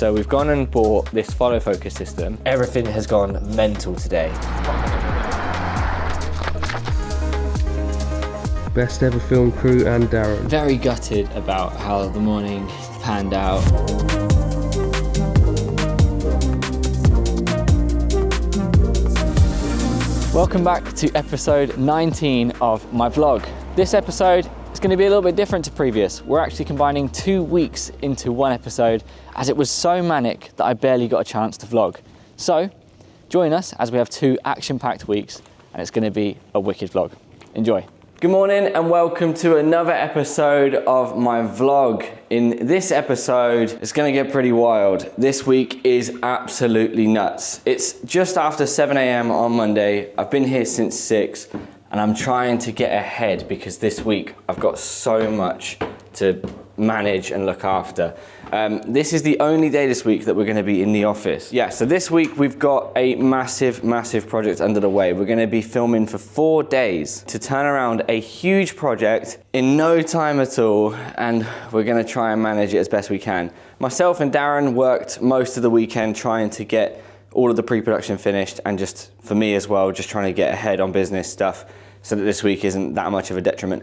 So we've gone and bought this follow focus system. Everything has gone mental today. Best ever film crew and Darren. Very gutted about how the morning panned out. Welcome back to episode 19 of my vlog. This episode is going to be a little bit different to previous. We're actually combining 2 weeks into one episode as it was so manic that I barely got a chance to vlog. So join us as we have 2 action-packed weeks and it's going to be a wicked vlog. Enjoy. Good morning and welcome to another episode of my vlog. In this episode, it's gonna get pretty wild. This week is absolutely nuts. It's just after 7 a.m. on Monday. I've been here since 6 and I'm trying to get ahead because this week I've got so much to manage and look after. This is the only day this week that we're gonna be in the office. Yeah, so this week we've got a massive project under the way. We're gonna be filming for 4 days to turn around a huge project in no time at all, and we're gonna try and manage it as best we can. Myself and Darren worked most of the weekend trying to get all of the pre-production finished, and just for me as well, just trying to get ahead on business stuff so that this week isn't that much of a detriment.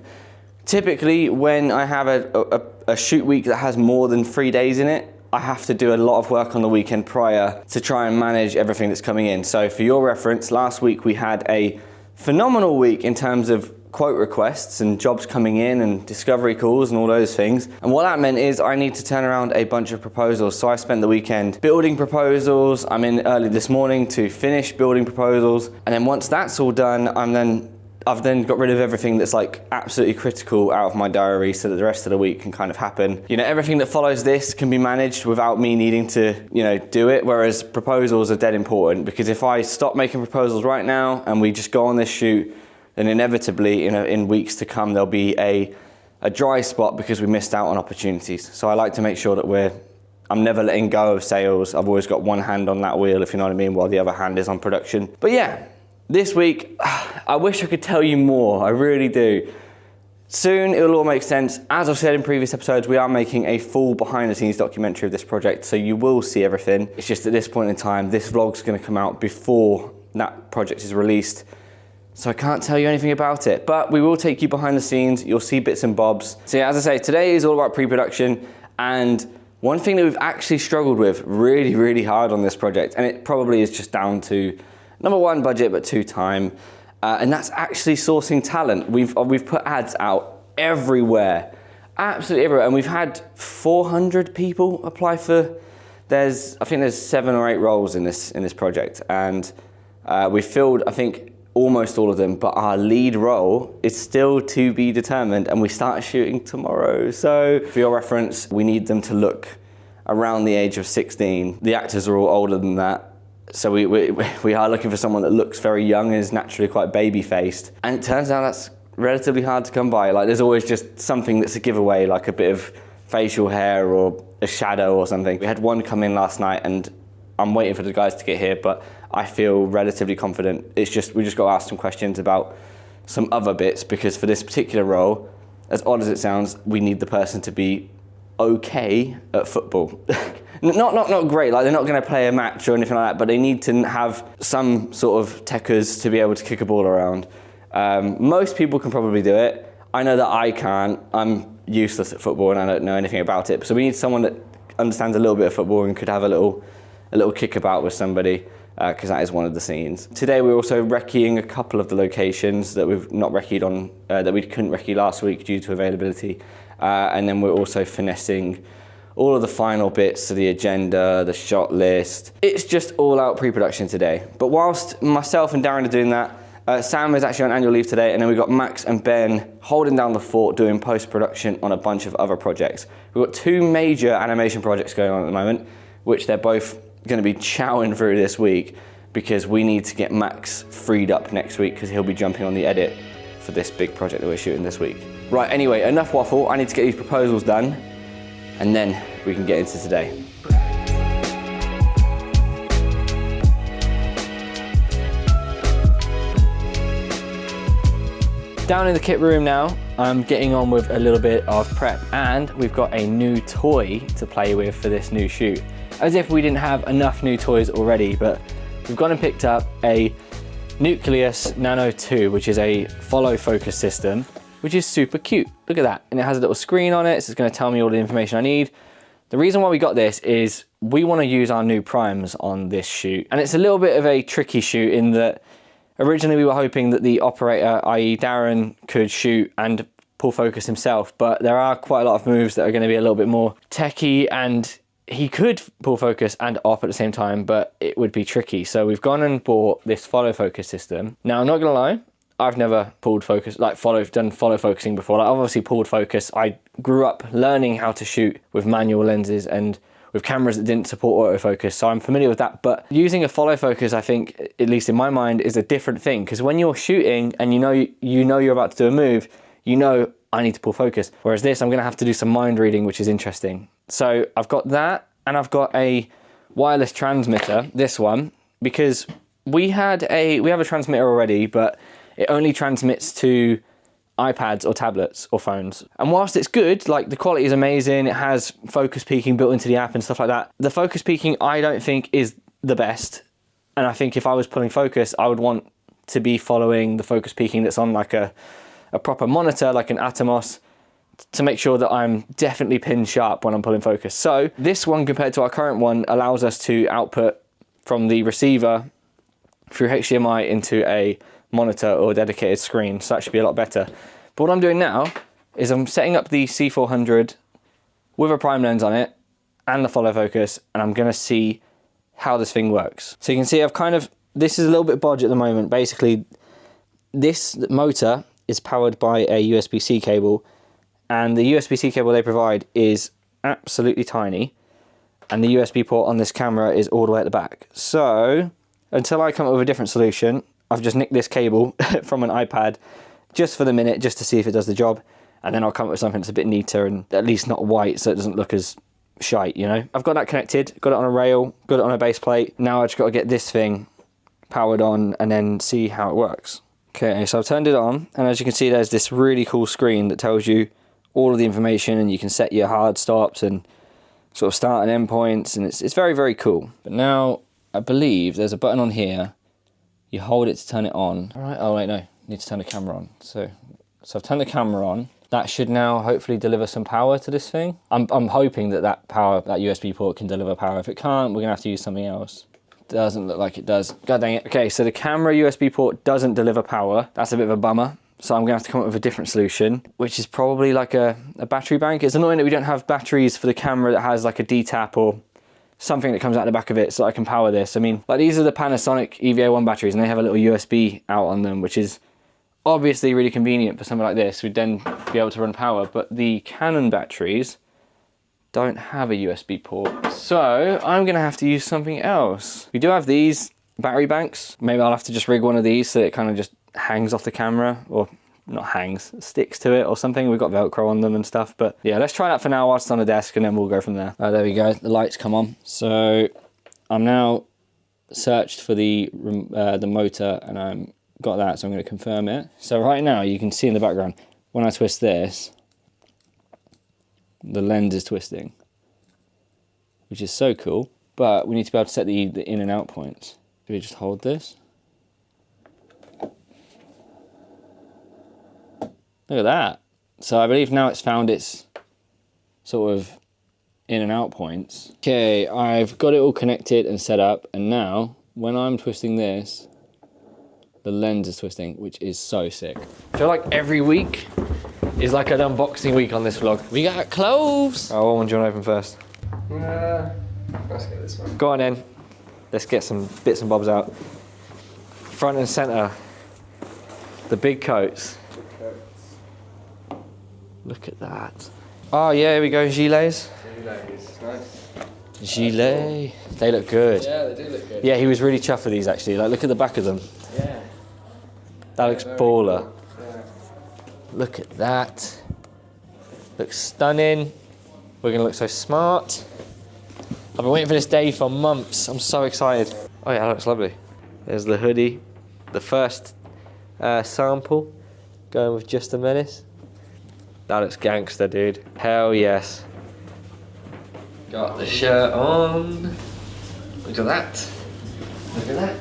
Typically, when I have a shoot week that has more than 3 days in it, I have to do a lot of work on the weekend prior to try and manage everything that's coming in. So for your reference, last week we had a phenomenal week in terms of quote requests and jobs coming in and discovery calls and all those things. And what that meant is I need to turn around a bunch of proposals. So I spent the weekend building proposals. I'm in early this morning to finish building proposals. And then once that's all done, I've then got rid of everything that's like absolutely critical out of my diary so that the rest of the week can kind of happen. You know, everything that follows this can be managed without me needing to, you know, do it, whereas proposals are dead important, because if I stop making proposals right now and we just go on this shoot, then inevitably, you know, in weeks to come, there'll be a dry spot because we missed out on opportunities. So I like to make sure that I'm never letting go of sales. I've always got one hand on that wheel, if you know what I mean, while the other hand is on production. But yeah, this week, I wish I could tell you more, I really do. Soon it'll all make sense. As I've said in previous episodes, we are making a full behind the scenes documentary of this project, so you will see everything. It's just at this point in time, this vlog's gonna come out before that project is released, so I can't tell you anything about it, but we will take you behind the scenes, you'll see bits and bobs. So yeah, as I say, today is all about pre-production, and one thing that we've actually struggled with really hard on this project, and it probably is just down to number 1, budget, but 2, time. And that's actually sourcing talent. We've put ads out everywhere, absolutely everywhere. And we've had 400 people apply for, I think there's 7 or 8 roles in this project. And we filled, I think, almost all of them, but our lead role is still to be determined, and we start shooting tomorrow. So for your reference, we need them to look around the age of 16. The actors are all older than that. So we are looking for someone that looks very young and is naturally quite baby-faced. And it turns out that's relatively hard to come by. Like, there's always just something that's a giveaway, like a bit of facial hair or a shadow or something. We had one come in last night and I'm waiting for the guys to get here, but I feel relatively confident. We just got to ask some questions about some other bits, because for this particular role, as odd as it sounds, we need the person to be okay at football. Not great, like they're not going to play a match or anything like that, but they need to have some sort of techers to be able to kick a ball around. Most people can probably do it. I know that I can't. I'm useless at football and I don't know anything about it. So we need someone that understands a little bit of football and could have a little kick about with somebody, because that is one of the scenes. Today we're also recceing a couple of the locations that we've not recceed on, that we couldn't recce last week due to availability. And then we're also finessing all of the final bits, so the agenda, the shot list. It's just all out pre-production today. But whilst myself and Darren are doing that, Sam is actually on annual leave today, and then we've got Max and Ben holding down the fort doing post-production on a bunch of other projects. We've got 2 major animation projects going on at the moment, which they're both gonna be chowing through this week, because we need to get Max freed up next week, because he'll be jumping on the edit for this big project that we're shooting this week. Right, anyway, enough waffle. I need to get these proposals done, and then we can get into today. Down in the kit room now, I'm getting on with a little bit of prep, and we've got a new toy to play with for this new shoot. as if we didn't have enough new toys already, but we've gone and picked up a Nucleus Nano 2, which is a follow focus system, which is super cute. Look at that. And it has a little screen on it, so it's gonna tell me all the information I need. The reason why we got this is we wanna use our new primes on this shoot. And it's a little bit of a tricky shoot in that originally we were hoping that the operator, i.e. Darren, could shoot and pull focus himself, but there are quite a lot of moves that are gonna be a little bit more techie, and he could pull focus and op at the same time, but it would be tricky. So we've gone and bought this follow focus system. Now, I'm not gonna lie, I've never pulled focus, like done follow focusing before. Like, I've obviously pulled focus. I grew up learning how to shoot with manual lenses and with cameras that didn't support autofocus, so I'm familiar with that. But using a follow focus, I think, at least in my mind, is a different thing, because when you're shooting and you know you're about to do a move, you know I need to pull focus. Whereas this, I'm gonna have to do some mind reading, which is interesting. So I've got that, and I've got a wireless transmitter, this one, because we have a transmitter already, but it only transmits to iPads or tablets or phones. And whilst it's good, like the quality is amazing, it has focus peaking built into the app and stuff like that, the focus peaking I don't think is the best. And I think if I was pulling focus, I would want to be following the focus peaking that's on like a proper monitor, like an Atomos, to make sure that I'm definitely pin sharp when I'm pulling focus. So this one, compared to our current one, allows us to output from the receiver through HDMI into a monitor or dedicated screen, so that should be a lot better. But what I'm doing now is I'm setting up the C400 with a prime lens on it and the follow focus, and I'm gonna see how this thing works. So you can see this is a little bit bodgy at the moment. Basically, this motor is powered by a USB-C cable, and the USB-C cable they provide is absolutely tiny, and the USB port on this camera is all the way at the back. So until I come up with a different solution, I've just nicked this cable from an iPad just for the minute, just to see if it does the job, and then I'll come up with something that's a bit neater and at least not white, so it doesn't look as shite, you know? I've got that connected, got it on a rail, got it on a base plate. Now I've just got to get this thing powered on and then see how it works. Okay, so I've turned it on, and as you can see, there's this really cool screen that tells you all of the information, and you can set your hard stops and sort of start and end points, and it's very, very cool. But now I believe there's a button on here. You hold it to turn it on. All right, oh wait, no, you need to turn the camera on. So I've turned the camera on. That should now hopefully deliver some power to this thing. I'm hoping that power, that USB port can deliver power. If it can't, we're gonna have to use something else. Doesn't look like it does. God dang it. Okay, so the camera USB port doesn't deliver power. That's a bit of a bummer. So I'm gonna have to come up with a different solution, which is probably like a battery bank. It's annoying that we don't have batteries for the camera that has like a D-tap or something that comes out the back of it so I can power this. I mean, like, these are the Panasonic EVA1 batteries, and they have a little USB out on them, which is obviously really convenient for something like this. We'd then be able to run power, but the Canon batteries don't have a USB port. So I'm gonna have to use something else. We do have these battery banks. Maybe I'll have to just rig one of these so it kind of just hangs off the camera, or not hangs, sticks to it or something. We've got Velcro on them and stuff, but yeah, let's try that for now whilst it's on the desk, and then we'll go from there. There we go, the lights come on. So I'm now searched for the motor, and I'm got that, so I'm going to confirm it. So right now you can see in the background, when I twist this, the lens is twisting, which is so cool. But we need to be able to set the in and out points. Do we just hold this? Look at that. So I believe now it's found its sort of in and out points. Okay, I've got it all connected and set up, and now when I'm twisting this, the lens is twisting, which is so sick. I feel like every week is like an unboxing week on this vlog. We got clothes. Oh, what one do you want to open first? Let's get this one. Go on in. Let's get some bits and bobs out. Front and center, the big coats. Look at that. Oh yeah, here we go, gilets. Gilets, nice. Gilet. They look good. Yeah, they do look good. Yeah, he was really chuffed with these actually. Like, look at the back of them. Yeah. That looks baller. Cool. Yeah. Look at that. Looks stunning. We're gonna look so smart. I've been waiting for this day for months. I'm so excited. Oh yeah, that looks lovely. There's the hoodie. The first sample going with Just a Menace. That looks gangster, dude. Hell yes. Got the shirt on. Look at that. Look at that.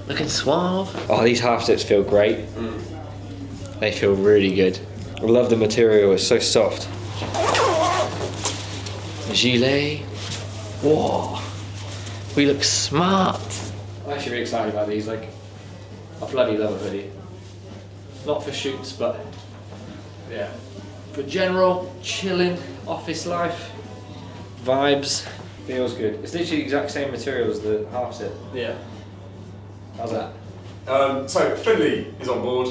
Looking suave. Oh, these half zips feel great. They feel really good. I love the material, it's so soft. Gilet. Whoa. We look smart. I'm actually really excited about these. Like, I bloody love a hoodie. Not for shoots, but yeah, for general chilling office life vibes. Feels good. It's literally the exact same material as the half zip. Yeah. How's that? So Finley is on board.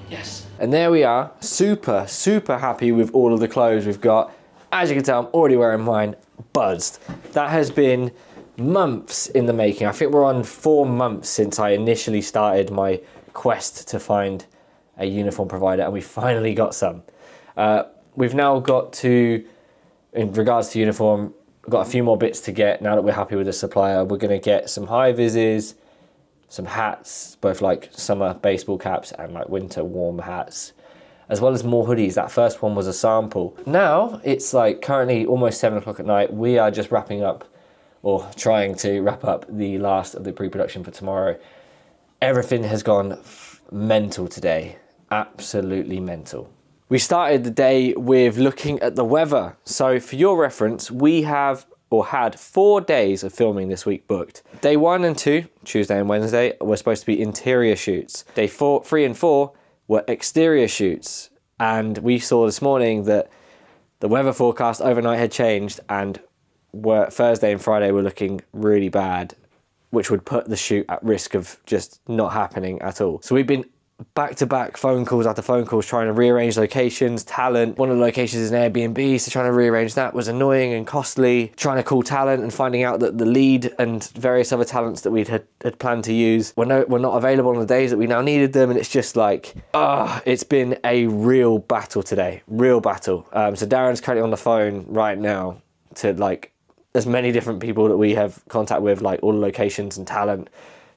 Yes. And there we are. Super, super happy with all of the clothes we've got. As you can tell, I'm already wearing mine. Buzzed. That has been months in the making. I think we're on 4 months since I initially started my quest to find a uniform provider, and we finally got some. We've now got to, in regards to uniform, we've got a few more bits to get now that we're happy with the supplier. We're going to get some high vises, some hats, both like summer baseball caps and like winter warm hats, as well as more hoodies. That first one was a sample. Now it's like currently almost 7 o'clock at night. We are just wrapping up, or trying to wrap up, the last of the pre-production for tomorrow. Everything has gone mental today. Absolutely mental. We started the day with looking at the weather. So for your reference, we have or had 4 days of filming this week booked. Day 1 and 2, Tuesday and Wednesday, were supposed to be interior shoots. Day 3 and 4 were exterior shoots. And we saw this morning that the weather forecast overnight had changed, and Thursday and Friday were looking really bad, which would put the shoot at risk of just not happening at all. So we've been back-to-back phone calls after phone calls trying to rearrange locations, talent. One of the locations is an Airbnb, so trying to rearrange that was annoying and costly. Trying to call talent and finding out that the lead and various other talents that we had planned to use were not available on the days that we now needed them, and it's just like, it's been a real battle today, real battle. So Darren's currently on the phone right now to like as many different people that we have contact with, like all the locations and talent,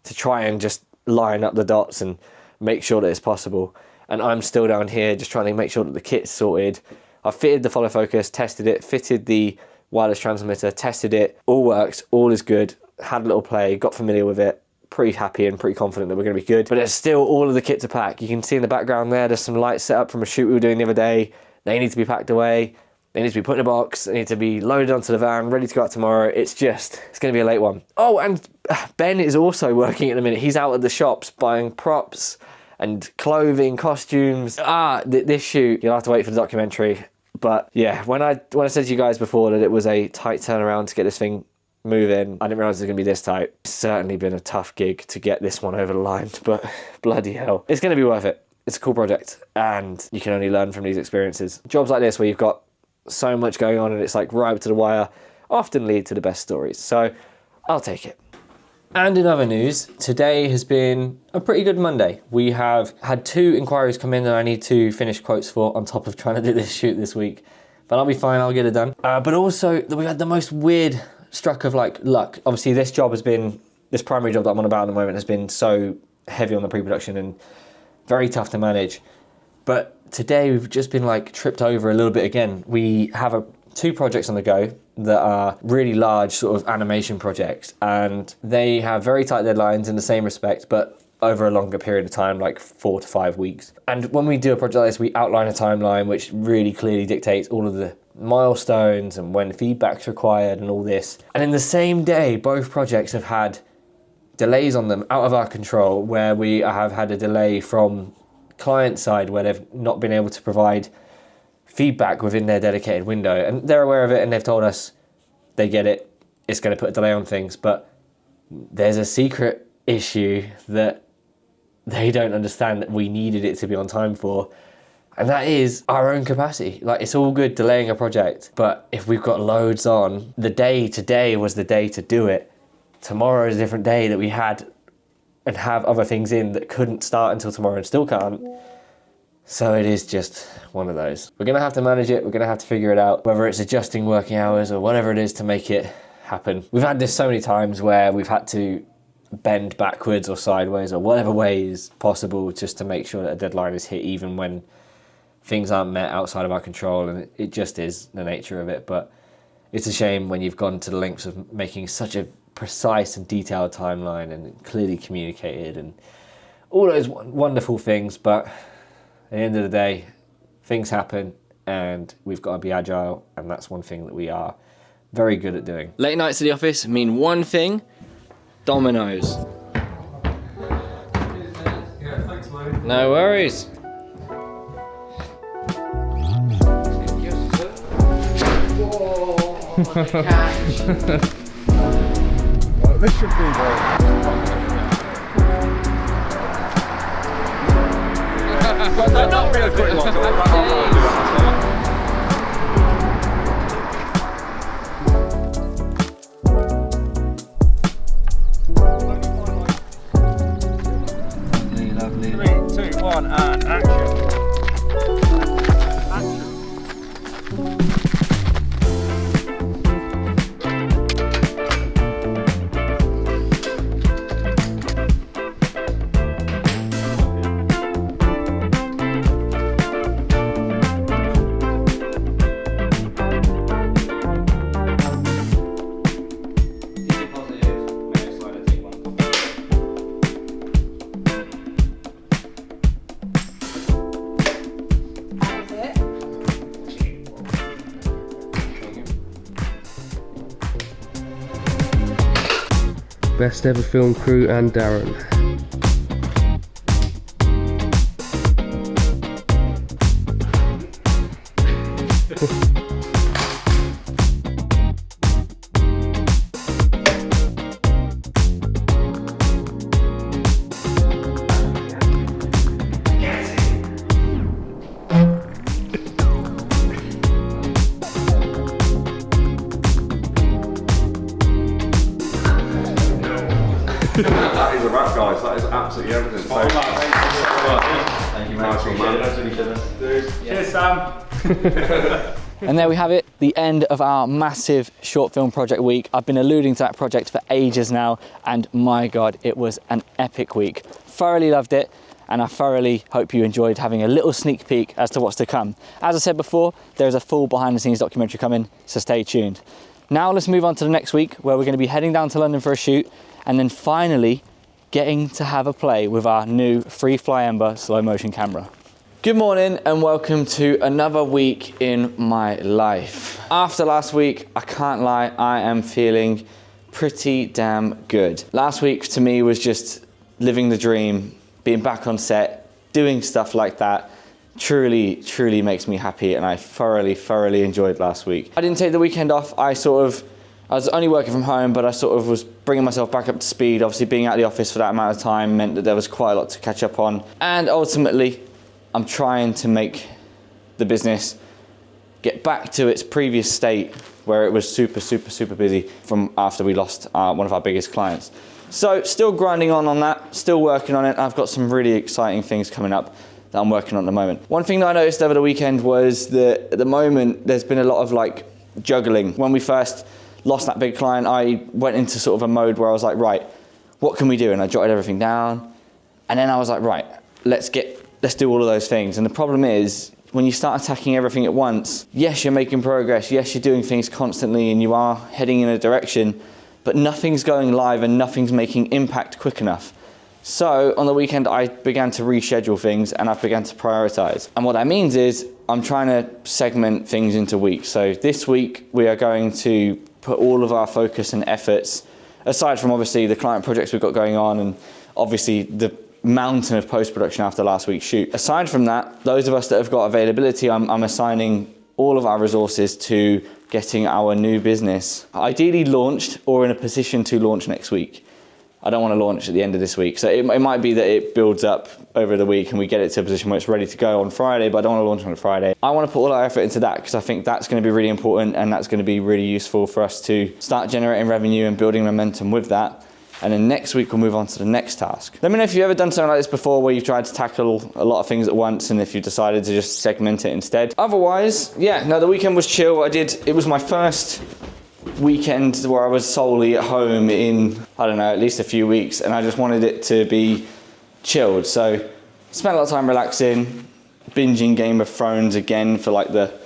to try and just line up the dots and make sure that it's possible. And I'm still down here just trying to make sure that the kit's sorted. I fitted the follow focus, tested it, fitted the wireless transmitter, tested it, all works, all is good. Had a little play, got familiar with it, pretty happy and pretty confident that we're going to be good. But there's still all of the kit to pack. You can see in the background there's some lights set up from a shoot we were doing the other day. They need to be packed away. They need to be put in a box. They need to be loaded onto the van, ready to go out tomorrow. It's going to be a late one. Oh, and Ben is also working at the minute. He's out at the shops buying props and clothing, costumes. This shoot, you'll have to wait for the documentary. But yeah, when I said to you guys before that it was a tight turnaround to get this thing moving, I didn't realize it was going to be this tight. It's certainly been a tough gig to get this one over the line, but bloody hell. It's going to be worth it. It's a cool project, and you can only learn from these experiences. Jobs like this where you've got so much going on and it's like right up to the wire often lead to the best stories. So I'll take it. And in other news, today has been a pretty good Monday. We have had 2 inquiries come in that I need to finish quotes for on top of trying to do this shoot this week. But I'll be fine, I'll get it done. But also, we had the most weird struck of like luck. Obviously this primary job that I'm on about at the moment has been so heavy on the pre-production and very tough to manage. But today we've just been like tripped over a little bit again. We have 2 projects on the go that are really large sort of animation projects, and they have very tight deadlines in the same respect, but over a longer period of time, like 4 to 5 weeks. And when we do a project like this, we outline a timeline which really clearly dictates all of the milestones and when feedback's required and all this. And in the same day, both projects have had delays on them out of our control, where we have had a delay from client side where they've not been able to provide feedback within their dedicated window, and they're aware of it and they've told us they get it, it's going to put a delay on things, but there's a secret issue that they don't understand that we needed it to be on time for, and that is our own capacity. Like, it's all good delaying a project, but if we've got loads on, the day today was the day to do it. Tomorrow is a different day that we had and have other things in that couldn't start until tomorrow and still can't. So it is just one of those. We're going to have to manage it. We're going to have to figure it out, whether it's adjusting working hours or whatever it is to make it happen. We've had this so many times where we've had to bend backwards or sideways or whatever way is possible just to make sure that a deadline is hit, even when things aren't met outside of our control, and it just is the nature of it. But it's a shame when you've gone to the lengths of making such a precise and detailed timeline and clearly communicated and all those wonderful things, but at the end of the day, things happen and we've got to be agile, and that's one thing that we are very good at doing. Late nights at the office mean one thing: Dominoes. Yeah, thanks, mate. No worries. Well, this should be not really a quick one. Lovely. 3, 2, 1, and action. Best ever film crew and Darren. That is a wrap, guys. That is absolutely everything. So, Thank you, nice one, man. Cheers, Sam. And there we have it, the end of our massive short film project week. I've been alluding to that project for ages now, and my God, it was an epic week. Thoroughly loved it, and I thoroughly hope you enjoyed having a little sneak peek as to what's to come. As I said before, there's a full behind the scenes documentary coming, so stay tuned. Now let's move on to the next week, where we're going to be heading down to London for a shoot, and then finally getting to have a play with our new Freefly Ember slow motion camera. Good morning and welcome to another week in my life. After last week, I can't lie, I am feeling pretty damn good. Last week to me was just living the dream, being back on set, doing stuff like that. Truly makes me happy, and I thoroughly enjoyed last week. I didn't take the weekend off. I was only working from home, but I sort of was bringing myself back up to speed. Obviously being at the office for that amount of time meant that there was quite a lot to catch up on. And ultimately, I'm trying to make the business get back to its previous state where it was super busy from after we lost one of our biggest clients. So still grinding on that, still working on it. I've got some really exciting things coming up that I'm working on at the moment. One thing that I noticed over the weekend was that at the moment, there's been a lot of like juggling. When we first lost that big client, I went into sort of a mode where I was like, right, what can we do? And I jotted everything down. And then I was like, right, let's do all of those things. And the problem is, when you start attacking everything at once, yes, you're making progress, yes, you're doing things constantly and you are heading in a direction, but nothing's going live and nothing's making impact quick enough. So on the weekend, I began to reschedule things and I've begun to prioritize. And what that means is I'm trying to segment things into weeks. So this week, we are going to put all of our focus and efforts, aside from obviously the client projects we've got going on and obviously the mountain of post-production after last week's shoot. Aside from that, those of us that have got availability, I'm assigning all of our resources to getting our new business ideally launched or in a position to launch next week. I don't want to launch at the end of this week. So it might be that it builds up over the week and we get it to a position where it's ready to go on Friday, but I don't want to launch on a Friday. I want to put all our effort into that because I think that's going to be really important and that's going to be really useful for us to start generating revenue and building momentum with that. And then next week we'll move on to the next task. Let me know if you've ever done something like this before where you've tried to tackle a lot of things at once and if you decided to just segment it instead. Otherwise, yeah, no, the weekend was chill. It was my first weekend where I was solely at home in, I don't know, at least a few weeks, and I just wanted it to be chilled. So spent a lot of time relaxing, binging Game of Thrones again for like the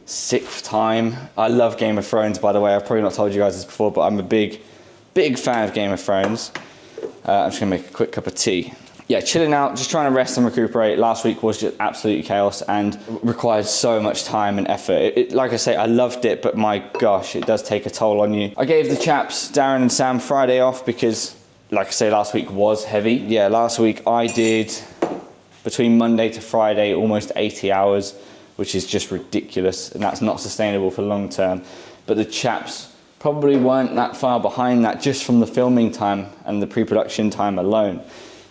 6th time. I love Game of Thrones, by the way. I've probably not told you guys this before, but I'm a big fan of Game of Thrones. I'm just gonna make a quick cup of tea. Yeah, chilling out, just trying to rest and recuperate. Last week was just absolute chaos and required so much time and effort. Like I say, I loved it, but my gosh, it does take a toll on you. I gave the chaps, Darren and Sam, Friday off because, like I say, last week was heavy. Yeah, last week I did, between Monday to Friday, almost 80 hours, which is just ridiculous, and that's not sustainable for long term. But the chaps probably weren't that far behind that just from the filming time and the pre-production time alone.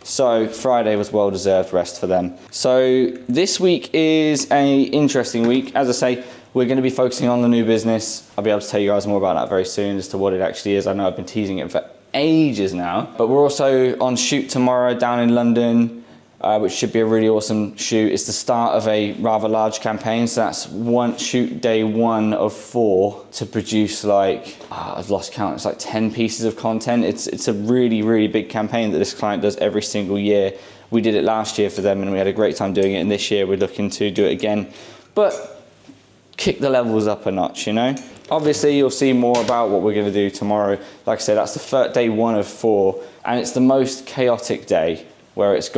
So Friday was well-deserved rest for them. So this week is an interesting week. As I say, we're going to be focusing on the new business. I'll be able to tell you guys more about that very soon as to what it actually is. I know I've been teasing it for ages now, but we're also on shoot tomorrow down in London, which should be a really awesome shoot. It's the start of a rather large campaign, so that's shoot day 1 of 4 to produce I've lost count, it's like 10 pieces of content. It's a really, really big campaign that this client does every single year. We did it last year for them and we had a great time doing it, and this year we're looking to do it again, but kick the levels up a notch, you know? Obviously you'll see more about what we're gonna do tomorrow. Like I said, that's the day 1 of 4, and it's the most chaotic day where it's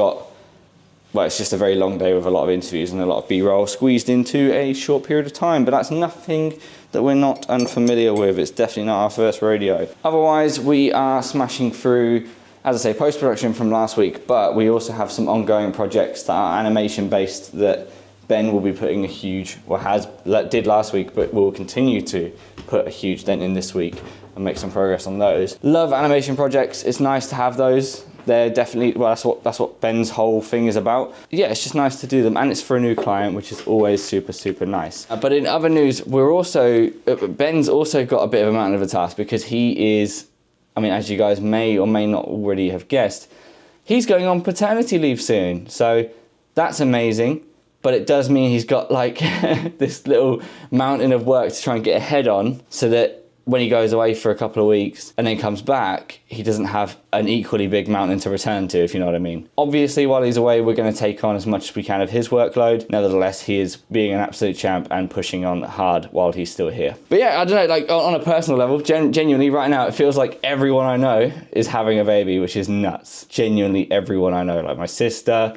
just a very long day with a lot of interviews and a lot of B-roll squeezed into a short period of time, but that's nothing that we're not unfamiliar with. It's definitely not our first rodeo. Otherwise, we are smashing through, as I say, post-production from last week, but we also have some ongoing projects that are animation-based that Ben will be putting did last week, but will continue to put a huge dent in this week and make some progress on those. Love animation projects. It's nice to have those. They're definitely, well, that's what Ben's whole thing is about. Yeah, it's just nice to do them, and it's for a new client, which is always super, super nice. But in other news, Ben's also got a bit of a mountain of a task, because he is, I mean, as you guys may or may not already have guessed, he's going on paternity leave soon. So that's amazing, but it does mean he's got this little mountain of work to try and get ahead on, so that when he goes away for a couple of weeks and then comes back, he doesn't have an equally big mountain to return to, if you know what I mean. Obviously, while he's away, we're going to take on as much as we can of his workload. Nevertheless, he is being an absolute champ and pushing on hard while he's still here. But yeah, I don't know, on a personal level, genuinely right now, it feels like everyone I know is having a baby, which is nuts. Genuinely everyone I know, like my sister,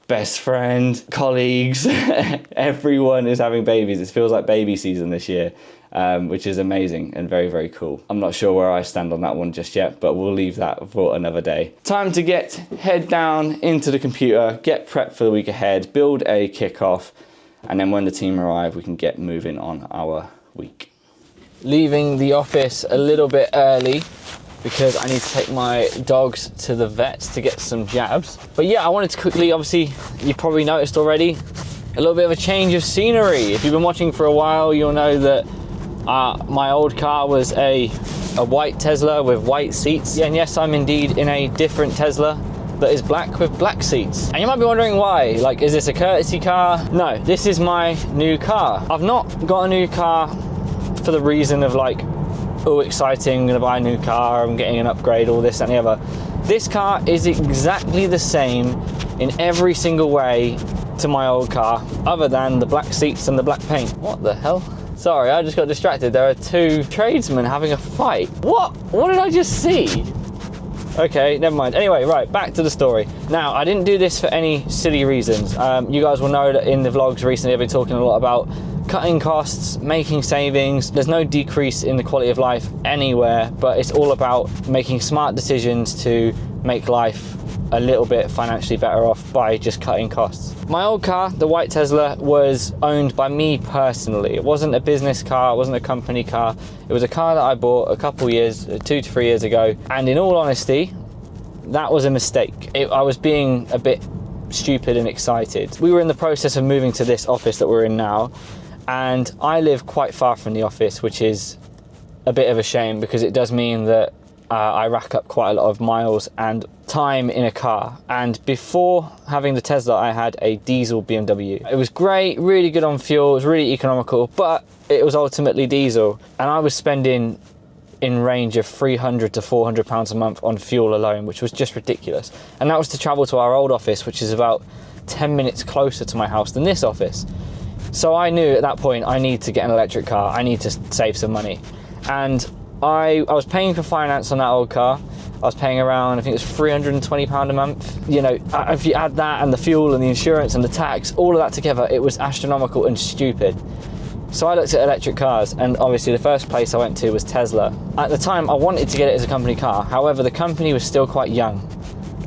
best friend, colleagues, everyone is having babies. It feels like baby season this year. Which is amazing and very, very cool. I'm not sure where I stand on that one just yet, but we'll leave that for another day. Time to get head down into the computer, get prepped for the week ahead, build a kickoff, and then when the team arrive, we can get moving on our week. Leaving the office a little bit early because I need to take my dogs to the vets to get some jabs. But yeah, I wanted to quickly, obviously, you probably noticed already, a little bit of a change of scenery. If you've been watching for a while, you'll know that my old car was a white Tesla with white seats. Yeah, and yes, I'm indeed in a different Tesla that is black with black seats. And you might be wondering why. Is this a courtesy car? No, this is my new car. I've not got a new car for the reason of oh, exciting, I'm gonna buy a new car, I'm getting an upgrade, all this and the other. This car is exactly the same in every single way to my old car, other than the black seats and the black paint. What the hell? Sorry, I just got distracted. There are 2 tradesmen having a fight. What did I just see? Okay, never mind. Anyway, right, back to the story. Now, I didn't do this for any silly reasons. You guys will know that in the vlogs recently, I've been talking a lot about cutting costs, making savings. There's no decrease in the quality of life anywhere, but it's all about making smart decisions to make life a little bit financially better off by just cutting costs. My old car, the white Tesla, was owned by me personally. It wasn't a business car, it wasn't a company car. It was a car that I bought a couple years, 2 to 3 years ago. And in all honesty, that was a mistake. I was being a bit stupid and excited. We were in the process of moving to this office that we're in now, and I live quite far from the office, which is a bit of a shame because it does mean that I rack up quite a lot of miles and time in a car. And before having the Tesla, I had a diesel BMW. It was great, really good on fuel, it was really economical, but it was ultimately diesel. And I was spending in range of £300 to £400 a month on fuel alone, which was just ridiculous. And that was to travel to our old office, which is about 10 minutes closer to my house than this office. So I knew at that point I need to get an electric car. I need to save some money. And I was paying for finance on that old car. I was paying around, I think it was £320 a month. You know, if you add that and the fuel and the insurance and the tax, all of that together, it was astronomical and stupid. So I looked at electric cars, and obviously the first place I went to was Tesla. At the time, I wanted to get it as a company car. However, the company was still quite young,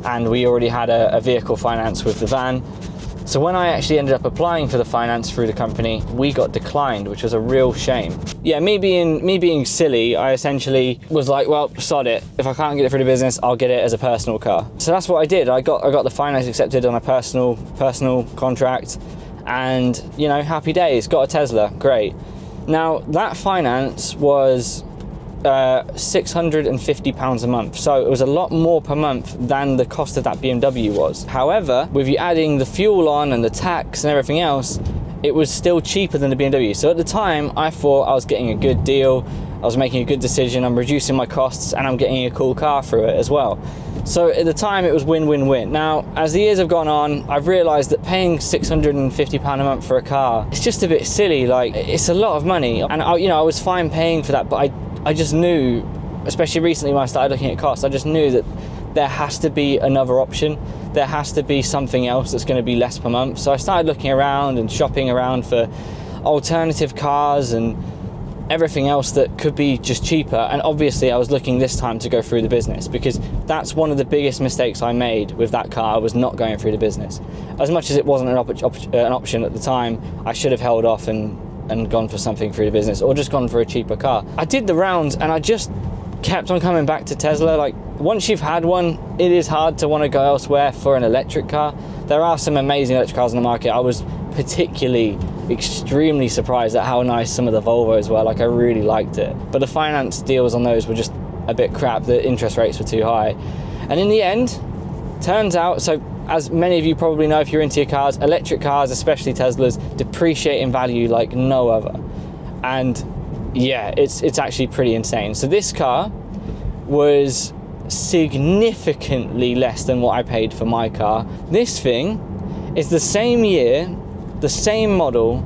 and we already had a vehicle finance with the van. So when I actually ended up applying for the finance through the company, we got declined, which was a real shame. Yeah, me being silly, I essentially was like, well, sod it. If I can't get it through the business, I'll get it as a personal car. So that's what I did. I got the finance accepted on a personal contract, and you know, happy days. Got a Tesla, great. Now that finance was £650 a month, so it was a lot more per month than the cost of that BMW was. However, with you adding the fuel on and the tax and everything else, it was still cheaper than the BMW. So at the time, I thought I was getting a good deal, I was making a good decision, I'm reducing my costs, and I'm getting a cool car through it as well. So at the time, it was win-win-win. Now, as the years have gone on, I've realised that paying £650 a month for a car, it's just a bit silly. Like, it's a lot of money, and I was fine paying for that, but I just knew, especially recently when I started looking at costs, I just knew that there has to be another option. There has to be something else that's going to be less per month. So I started looking around and shopping around for alternative cars and everything else that could be just cheaper. And obviously I was looking this time to go through the business, because that's one of the biggest mistakes I made with that car, was not going through the business. As much as it wasn't an option at the time, I should have held off and gone for something through the business, or just gone for a cheaper car. I did the rounds and I just kept on coming back to Tesla. Like, once you've had one, it is hard to want to go elsewhere for an electric car. There are some amazing electric cars on the market. I was particularly extremely surprised at how nice some of the Volvos were. Like, I really liked it. But the finance deals on those were just a bit crap. The interest rates were too high. And in the end, turns out, so as many of you probably know if you're into your cars, electric cars, especially Teslas, depreciate in value like no other. And yeah, it's actually pretty insane. So this car was significantly less than what I paid for my car. This thing is the same year, the same model,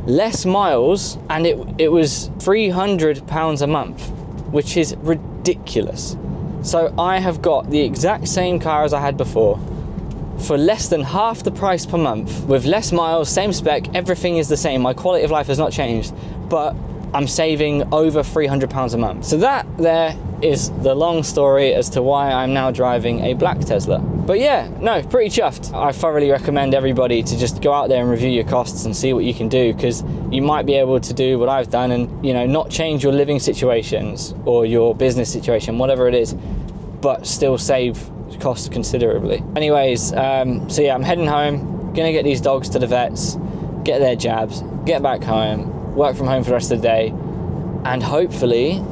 less miles, and it was £300 a month, which is ridiculous. So I have got the exact same car as I had before for less than half the price per month, with less miles, same spec, everything is the same. My quality of life has not changed, but I'm saving over £300 a month. So that there is the long story as to why I'm now driving a black Tesla. But yeah, no, pretty chuffed. I thoroughly recommend everybody to just go out there and review your costs and see what you can do, because you might be able to do what I've done and, you know, not change your living situations or your business situation, whatever it is, but still save costs considerably. Anyways, so yeah, I'm heading home, gonna get these dogs to the vets, get their jabs, get back home, work from home for the rest of the day, and hopefully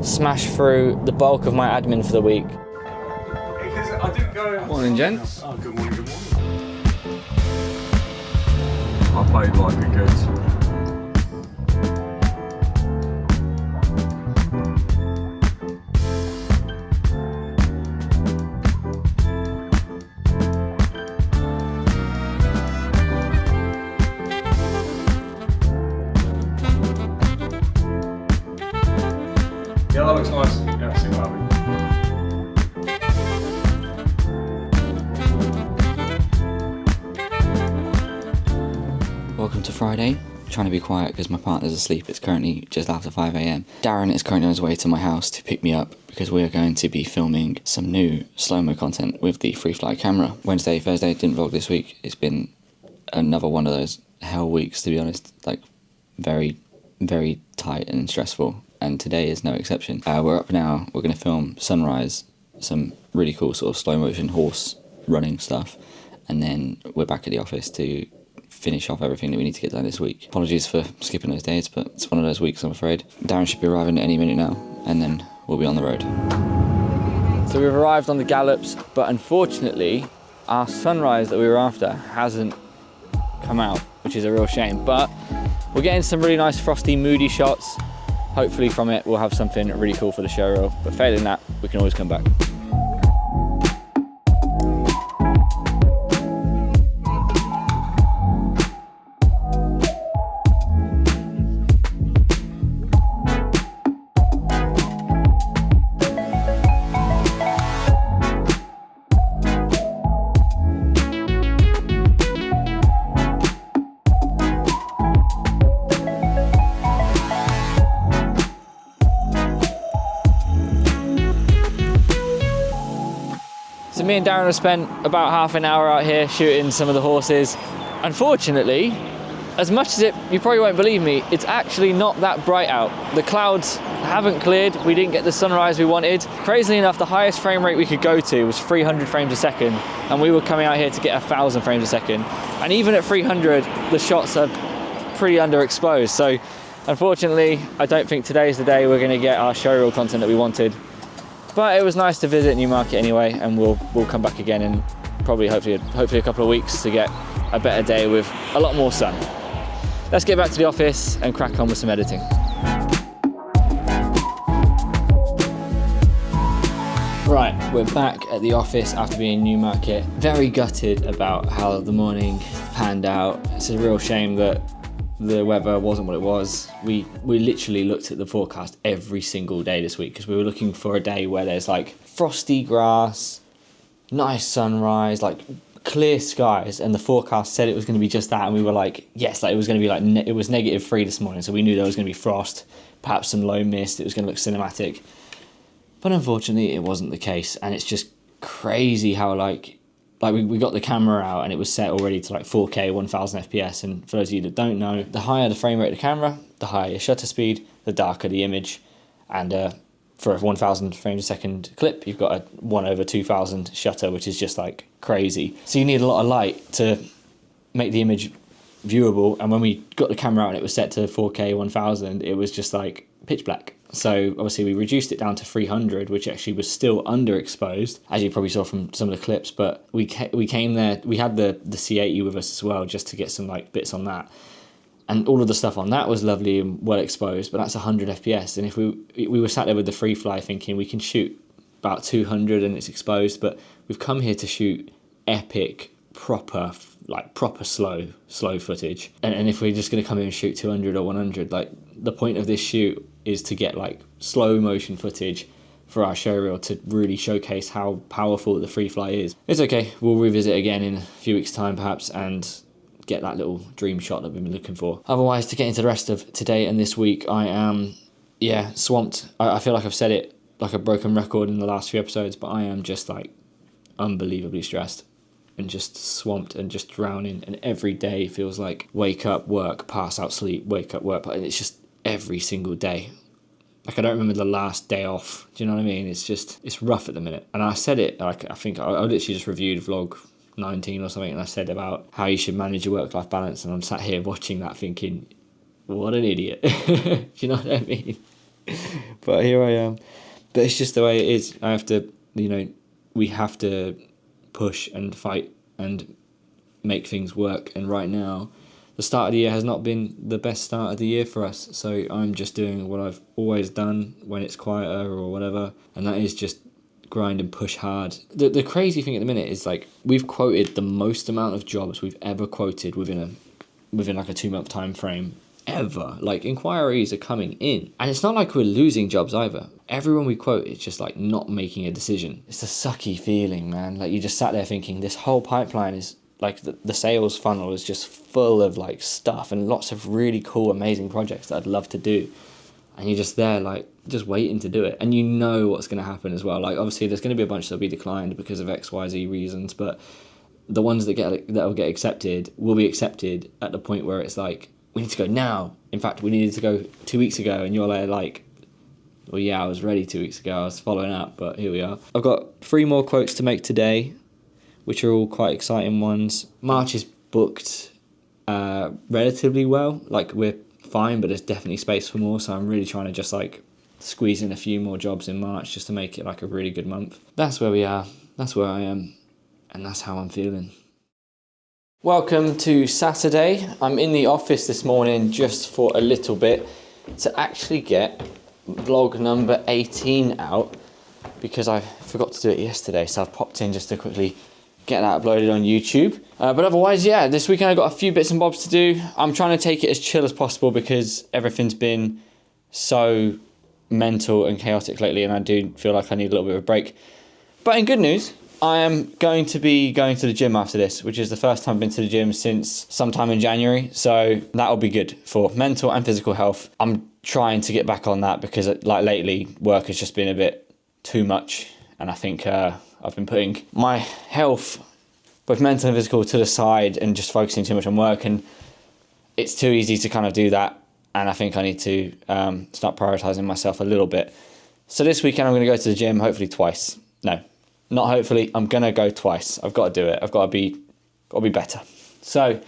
smash through the bulk of my admin for the week. Because I didn't go. Morning, gents. Oh, good morning, good morning. I played like a good. Yeah, that looks nice. Yeah, see what happens. Welcome to Friday. Trying to be quiet because my partner's asleep. It's currently just after 5 a.m. Darren is currently on his way to my house to pick me up because we are going to be filming some new slow-mo content with the Freefly camera. Wednesday, Thursday, didn't vlog this week. It's been another one of those hell weeks, to be honest. Like, very, very tight and stressful. And today is no exception. We're up now, we're going to film sunrise, some really cool sort of slow motion horse running stuff, and then we're back at the office to finish off everything that we need to get done this week. Apologies for skipping those days, but it's one of those weeks, I'm afraid. Darren should be arriving any minute now, and then we'll be on the road. So we've arrived on the Gallops, but unfortunately our sunrise that we were after hasn't come out, which is a real shame, but we're getting some really nice frosty moody shots. Hopefully from it we'll have something really cool for the show reel, but failing that, we can always come back. So me and Darren have spent about half an hour out here shooting some of the horses. Unfortunately, as much as you probably won't believe me, it's actually not that bright out. The clouds haven't cleared, we didn't get the sunrise we wanted. Crazily enough, the highest frame rate we could go to was 300 frames a second, and we were coming out here to get 1,000 frames a second. And even at 300, the shots are pretty underexposed. So unfortunately, I don't think today's the day we're gonna get our showreel content that we wanted. But it was nice to visit Newmarket anyway, and we'll come back again in probably hopefully a couple of weeks to get a better day with a lot more sun. Let's get back to the office and crack on with some editing. Right, we're back at the office after being in Newmarket. Very gutted about how the morning panned out. It's a real shame that the weather wasn't what it was. We literally looked at the forecast every single day this week because we were looking for a day where there's like frosty grass, nice sunrise, like clear skies, and the forecast said it was going to be just that, and we were like, yes, like it was going to be like it was -3 this morning, so we knew there was going to be frost, perhaps some low mist, it was going to look cinematic. But unfortunately it wasn't the case, and it's just crazy how like we got the camera out and it was set already to like 4K 1000 FPS, and for those of you that don't know, the higher the frame rate of the camera, the higher your shutter speed, the darker the image, and for a 1000 frames a second clip, you've got a 1/2000 shutter, which is just like crazy. So you need a lot of light to make the image viewable. And when we got the camera out and it was set to 4K 1000, it was just like pitch black. So obviously we reduced it down to 300, which actually was still underexposed, as you probably saw from some of the clips. But we came there, we had the C80 with us as well, just to get some like bits on that. And all of the stuff on that was lovely and well exposed, but that's 100 FPS. And if we were sat there with the Freefly thinking we can shoot about 200 and it's exposed, but we've come here to shoot epic, proper slow footage. And if we're just going to come here and shoot 200 or 100, like the point of this shoot is to get like slow motion footage for our showreel to really showcase how powerful the Freefly is. It's okay, we'll revisit again in a few weeks' time perhaps, and get that little dream shot that we've been looking for. Otherwise, to get into the rest of today and this week, I am, swamped. I feel like I've said it like a broken record in the last few episodes, but I am just like unbelievably stressed and just swamped and just drowning. And every day feels like wake up, work, pass out, sleep, wake up, work. And it's just every single day. Like I don't remember the last day off. Do you know what I mean? It's rough at the minute. And I said it, like I think I literally just reviewed vlog 19 or something, and I said about how you should manage your work-life balance, and I'm sat here watching that thinking, what an idiot. Do you know what I mean? But here I am. But it's just the way it is. I have to, we have to push and fight and make things work, and right now the start of the year has not been the best start of the year for us, so I'm just doing what I've always done when it's quieter or whatever, and that is just grind and push hard. The crazy thing at the minute is like we've quoted the most amount of jobs we've ever quoted within like a 2-month time frame ever. Like inquiries are coming in, and it's not like we're losing jobs either. Everyone we quote is just like not making a decision. It's a sucky feeling, man. Like you just sat there thinking this whole pipeline is like the sales funnel is just full of like stuff and lots of really cool, amazing projects that I'd love to do. And you're just there, like, just waiting to do it. And you know what's going to happen as well. Like, obviously, there's going to be a bunch that'll be declined because of X, Y, Z reasons. But the ones that'll get accepted will be accepted at the point where it's like, we need to go now. In fact, we needed to go 2 weeks ago. And you're like, well, yeah, I was ready 2 weeks ago. I was following up, but here we are. I've got 3 more quotes to make today, which are all quite exciting ones. March is booked relatively well. Like, we're fine, but there's definitely space for more, so I'm really trying to just like squeeze in a few more jobs in March just to make it like a really good month. That's where we are, that's where I am, and that's how I'm feeling. Welcome to Saturday. I'm in the office this morning just for a little bit to actually get vlog number 18 out, because I forgot to do it yesterday, so I've popped in just to quickly get that uploaded on YouTube. But otherwise, yeah, this weekend I've got a few bits and bobs to do. I'm trying to take it as chill as possible because everything's been so mental and chaotic lately, and I do feel like I need a little bit of a break. But in good news, I am going to be going to the gym after this, which is the first time I've been to the gym since sometime in January. So that'll be good for mental and physical health. I'm trying to get back on that because like lately work has just been a bit too much. And I think I've been putting my health, both mental and physical, to the side and just focusing too much on work. And it's too easy to kind of do that. And I think I need to start prioritizing myself a little bit. So this weekend I'm going to go to the gym, hopefully twice. No, not hopefully. I'm going to go twice. I've got to do it. I've got to be better. So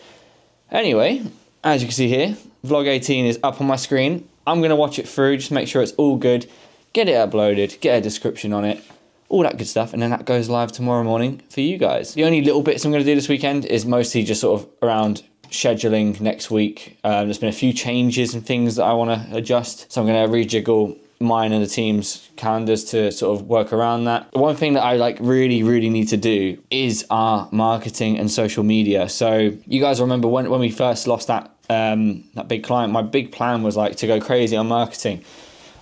anyway, as you can see here, vlog 18 is up on my screen. I'm going to watch it through, just make sure it's all good, get it uploaded, get a description on it, all that good stuff, and then that goes live tomorrow morning for you guys. The only little bits I'm going to do this weekend is mostly just sort of around scheduling next week. There's been a few changes and things that I want to adjust, so I'm going to rejiggle mine and the team's calendars to sort of work around that. One thing that I really need to do is our marketing and social media. So you guys remember when we first lost that big client, my big plan was to go crazy on marketing.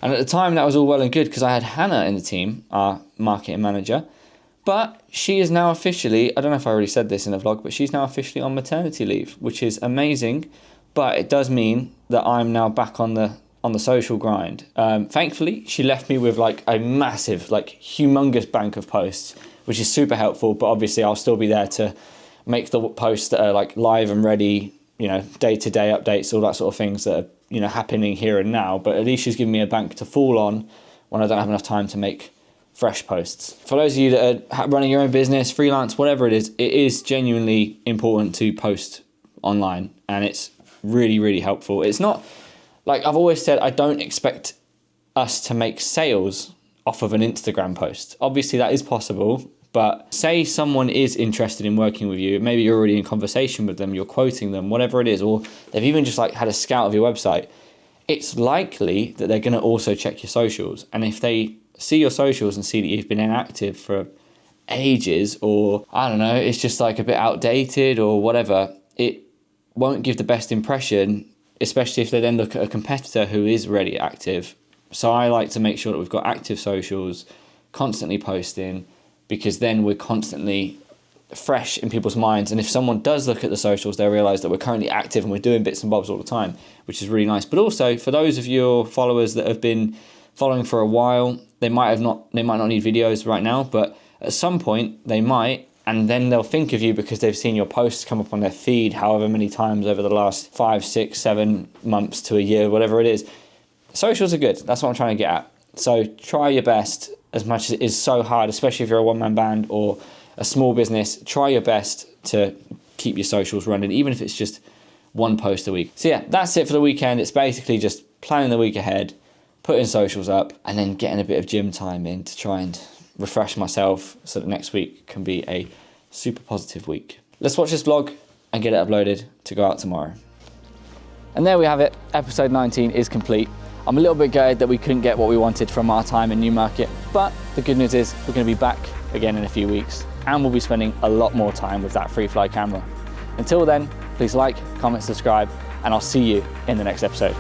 And at the time that was all well and good because I had Hannah in the team, our marketing manager, but she is now officially, I don't know if I already said this in the vlog, but she's now officially on maternity leave, which is amazing. But it does mean that I'm now back on the social grind. Thankfully, she left me with a massive, humongous bank of posts, which is super helpful. But obviously, I'll still be there to make the posts that are live and ready, day-to-day updates, all that sort of things that are happening here and now. But at least she's giving me a bank to fall on when I don't have enough time to make fresh posts. For those of you that are running your own business, freelance, whatever it is genuinely important to post online, and it's really helpful. It's not. I've always said, I don't expect us to make sales off of an Instagram post. Obviously, that is possible, but say someone is interested in working with you, maybe you're already in conversation with them, you're quoting them, whatever it is, or they've even just had a scout of your website, it's likely that they're going to also check your socials. And if they see your socials and see that you've been inactive for ages, or I don't know, it's just a bit outdated or whatever, it won't give the best impression, especially if they then look at a competitor who is already active. So I like to make sure that we've got active socials, constantly posting, because then we're constantly fresh in people's minds. And if someone does look at the socials, they'll realize that we're currently active and we're doing bits and bobs all the time, which is really nice. But also for those of your followers that have been following for a while, they might not need videos right now, but at some point they might, and then they'll think of you because they've seen your posts come up on their feed however many times over the last 5, 6, 7 months to a year, whatever it is. Socials are good. That's what I'm trying to get at. So try your best, as much as it is so hard, especially if you're a one-man band or a small business, try your best to keep your socials running, even if it's just one post a week. So yeah, that's it for the weekend. It's basically just planning the week ahead, putting socials up, and then getting a bit of gym time in to try and refresh myself so that next week can be a super positive week. Let's watch this vlog and get it uploaded to go out tomorrow. And there we have it. Episode 19 is complete. I'm a little bit gutted that we couldn't get what we wanted from our time in Newmarket, but the good news is we're going to be back again in a few weeks, and we'll be spending a lot more time with that Freefly camera. Until then, please like, comment, subscribe, and I'll see you in the next episode.